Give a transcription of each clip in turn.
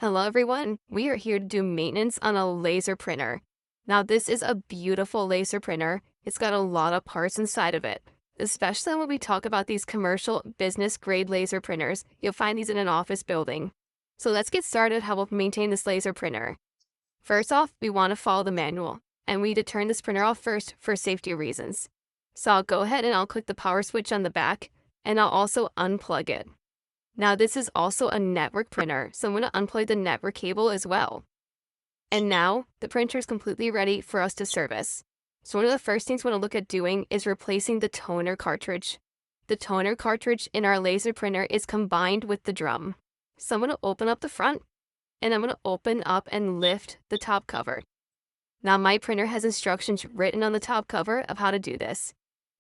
Hello everyone, we are here to do maintenance on a laser printer. Now this is a beautiful laser printer. It's got a lot of parts inside of it. Especially when we talk about these commercial business grade laser printers, you'll find these in an office building. So let's get started how we'll maintain this laser printer. First off, we want to follow the manual, and we need to turn this printer off first for safety reasons. So I'll go ahead and I'll click the power switch on the back, and I'll also unplug it. Now this is also a network printer, so I'm going to unplug the network cable as well. And now the printer is completely ready for us to service. So one of the first things we want to look at doing is replacing the toner cartridge. The toner cartridge in our laser printer is combined with the drum. So I'm going to open up the front, and I'm going to open up and lift the top cover. Now my printer has instructions written on the top cover of how to do this.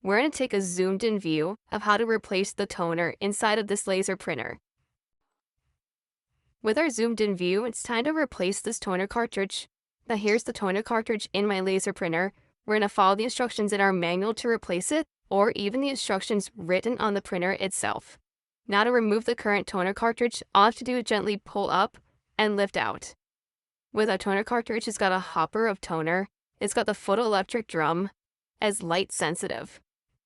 We're going to take a zoomed in view of how to replace the toner inside of this laser printer. With our zoomed in view, it's time to replace this toner cartridge. Now here's the toner cartridge in my laser printer. We're going to follow the instructions in our manual to replace it, or even the instructions written on the printer itself. Now to remove the current toner cartridge, all I have to do is gently pull up and lift out. With our toner cartridge, it's got a hopper of toner. It's got the photoelectric drum as light sensitive.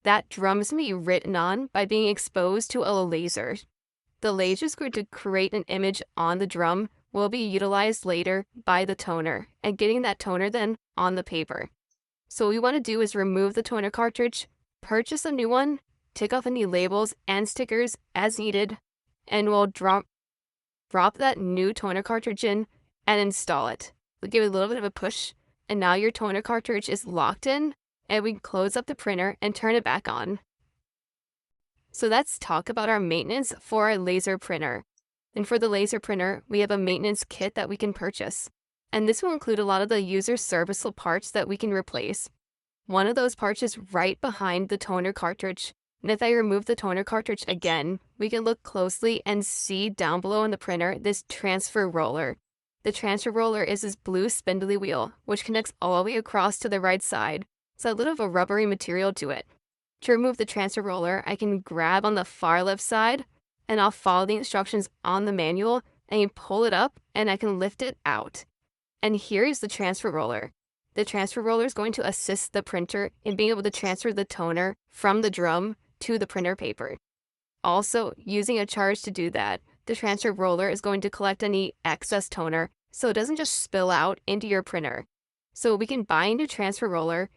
That drum is going to be written on by being exposed to a laser. The laser is going to create an image on the drum will be utilized later by the toner and getting that toner then on the paper. So what we want to do is remove the toner cartridge, purchase a new one, take off any labels and stickers as needed, and we'll drop that new toner cartridge in and install it. We'll give it a little bit of a push, and now your toner cartridge is locked in, and we can close up the printer and turn it back on. So let's talk about our maintenance for our laser printer. And for the laser printer, we have a maintenance kit that we can purchase. And this will include a lot of the user serviceable parts that we can replace. One of those parts is right behind the toner cartridge. And if I remove the toner cartridge again, we can look closely and see down below in the printer this transfer roller. The transfer roller is this blue spindly wheel, which connects all the way across to the right side. So a little of a rubbery material to it. To remove the transfer roller, I can grab on the far left side, and I'll follow the instructions on the manual, and you pull it up, and I can lift it out. And here is the transfer roller. The transfer roller is going to assist the printer in being able to transfer the toner from the drum to the printer paper. Also, using a charge to do that, the transfer roller is going to collect any excess toner, so it doesn't just spill out into your printer. So we can buy a new transfer roller,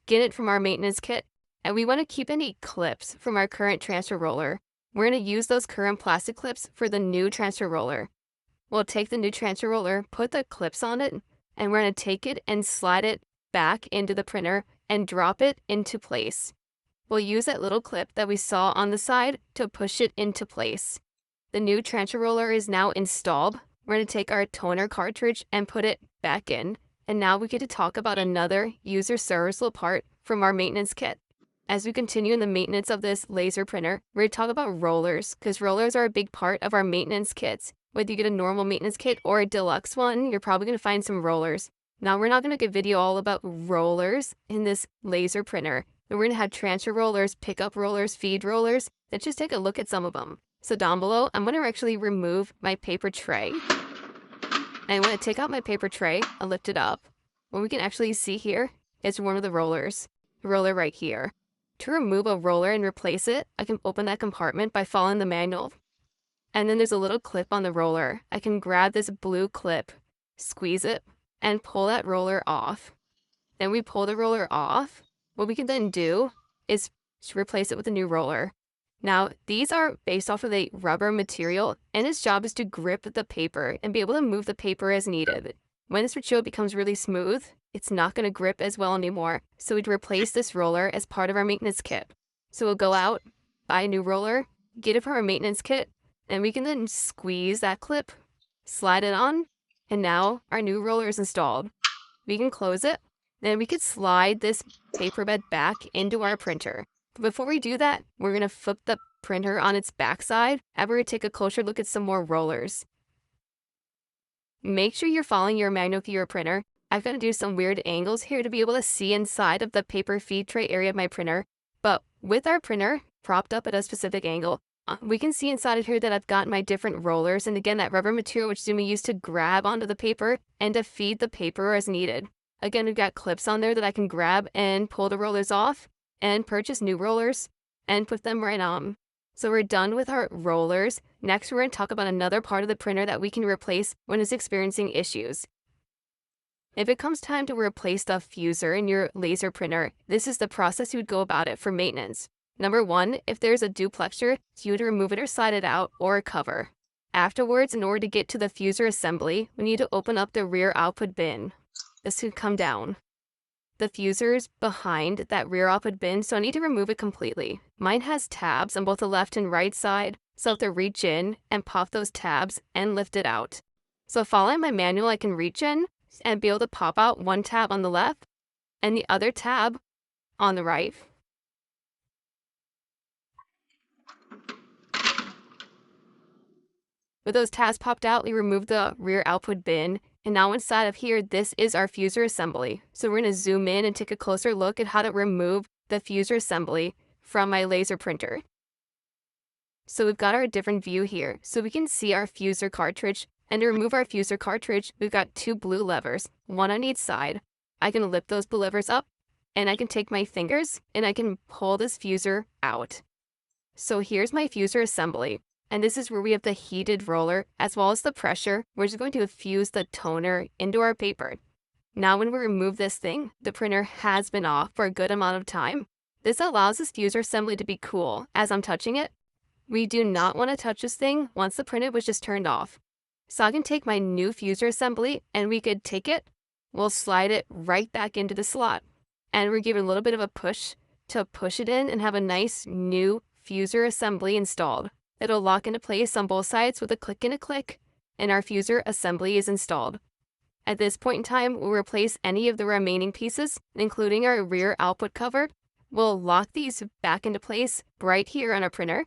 get it from our maintenance kit, and we want to keep any clips from our current transfer roller. We're going to use those current plastic clips for the new transfer roller. We'll take the new transfer roller, put the clips on it, and we're going to take it and slide it back into the printer and drop it into place. We'll use that little clip that we saw on the side to push it into place. The new transfer roller is now installed. We're going to take our toner cartridge and put it back in. And now we get to talk about another user serviceable part from our maintenance kit. As we continue in the maintenance of this laser printer, we're going to talk about rollers, because rollers are a big part of our maintenance kits. Whether you get a normal maintenance kit or a deluxe one, you're probably going to find some rollers. Now, we're not going to get a video all about rollers in this laser printer. We're going to have transfer rollers, pickup rollers, feed rollers. Let's just take a look at some of them. So down below, I'm going to actually remove my paper tray. And when I take out my paper tray, I'll lift it up. What we can actually see here is one of the rollers, the roller right here. To remove a roller and replace it, I can open that compartment by following the manual. And then there's a little clip on the roller. I can grab this blue clip, squeeze it, and pull that roller off. Then we pull the roller off. What we can then do is replace it with a new roller. Now, these are based off of a rubber material, and its job is to grip the paper and be able to move the paper as needed. When this material becomes really smooth, it's not going to grip as well anymore, so we'd replace this roller as part of our maintenance kit. So we'll go out, buy a new roller, get it from our maintenance kit, and we can then squeeze that clip, slide it on, and now our new roller is installed. We can close it, then we could slide this paper bed back into our printer. But before we do that, we're going to flip the printer on its backside, and we're going to take a closer look at some more rollers. Make sure you're following your manual for your printer. I've got to do some weird angles here to be able to see inside of the paper feed tray area of my printer, but with our printer propped up at a specific angle, We can see inside of here that I've got my different rollers, and again, that rubber material which is going to be used to grab onto the paper and to feed the paper as needed. Again, we've got clips on there that I can grab and pull the rollers off and purchase new rollers and put them right on. So we're done with our rollers. Next, we're going to talk about another part of the printer that we can replace when it's experiencing issues. If it comes time to replace the fuser in your laser printer, this is the process you would go about it for maintenance. Number 1, if there's a duplexer, you would remove it or slide it out or cover. Afterwards, in order to get to the fuser assembly, we need to open up the rear output bin. This should come down. The fuser is behind that rear output bin, so I need to remove it completely. Mine has tabs on both the left and right side, so I have to reach in and pop those tabs and lift it out. So following my manual, I can reach in and be able to pop out one tab on the left and the other tab on the right. With those tabs popped out, we remove the rear output bin, and now inside of here, this is our fuser assembly. So we're going to zoom in and take a closer look at how to remove the fuser assembly from my laser printer. So we've got our different view here. So we can see our fuser cartridge, and to remove our fuser cartridge, we've got 2 blue levers, one on each side. I can lift those blue levers up, and I can take my fingers, and I can pull this fuser out. So here's my fuser assembly. And this is where we have the heated roller, as well as the pressure, which is going to fuse the toner into our paper. Now when we remove this thing, the printer has been off for a good amount of time. This allows this fuser assembly to be cool as I'm touching it. We do not want to touch this thing once the printer was just turned off. So I can take my new fuser assembly and we could take it, we'll slide it right back into the slot. And we're giving a little bit of a push to push it in and have a nice new fuser assembly installed. It'll lock into place on both sides with a click and a click, and our fuser assembly is installed. At this point in time, we'll replace any of the remaining pieces, including our rear output cover. We'll lock these back into place right here on our printer.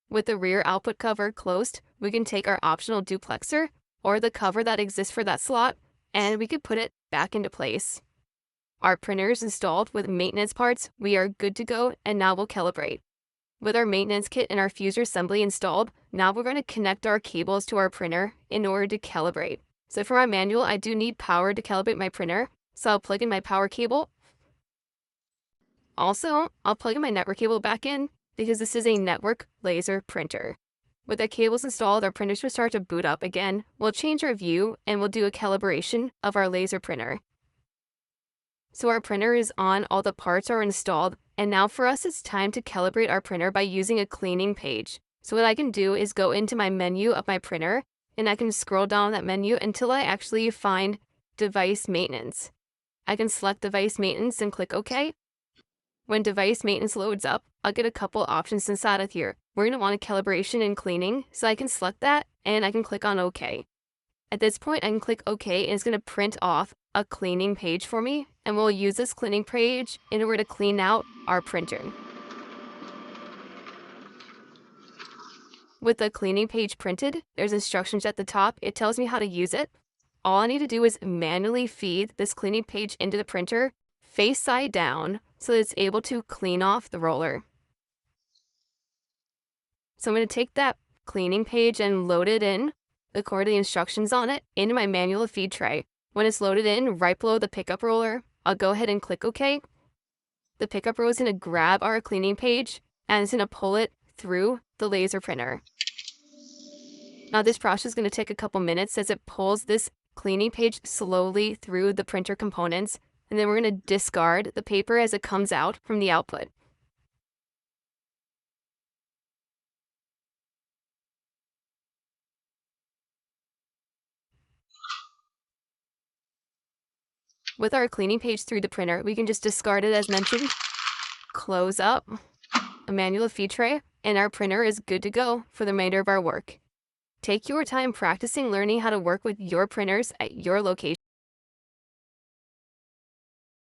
With the rear output cover closed, we can take our optional duplexer, or the cover that exists for that slot, and we can put it back into place. Our printer is installed with maintenance parts, we are good to go, and now we'll calibrate. With our maintenance kit and our fuser assembly installed, now we're going to connect our cables to our printer in order to calibrate. So for my manual, I do need power to calibrate my printer, so I'll plug in my power cable. Also, I'll plug in my network cable back in, because this is a network laser printer. With the cables installed, our printer should start to boot up again. We'll change our view, and we'll do a calibration of our laser printer. So our printer is on, all the parts are installed, and now for us it's time to calibrate our printer by using a cleaning page. So what I can do is go into my menu of my printer, and I can scroll down that menu until I actually find device maintenance. I can select device maintenance and click OK. When device maintenance loads up, I'll get a couple options inside of here. We're going to want a calibration and cleaning, so I can select that and I can click on OK. At this point, I can click OK and it's going to print off a cleaning page for me, and we'll use this cleaning page in order to clean out our printer. With the cleaning page printed, there's instructions at the top. It tells me how to use it. All I need to do is manually feed this cleaning page into the printer, face side down, so that it's able to clean off the roller. So I'm going to take that cleaning page and load it in, according to the instructions on it, into my manual feed tray. When it's loaded in, right below the pickup roller, I'll go ahead and click OK. The pickup roller is going to grab our cleaning page and it's going to pull it through the laser printer. Now this process is going to take a couple minutes as it pulls this cleaning page slowly through the printer components, and then we're going to discard the paper as it comes out from the output. With our cleaning page through the printer, we can just discard it as mentioned, close up a manual feed tray, and our printer is good to go for the remainder of our work. Take your time practicing learning how to work with your printers at your location.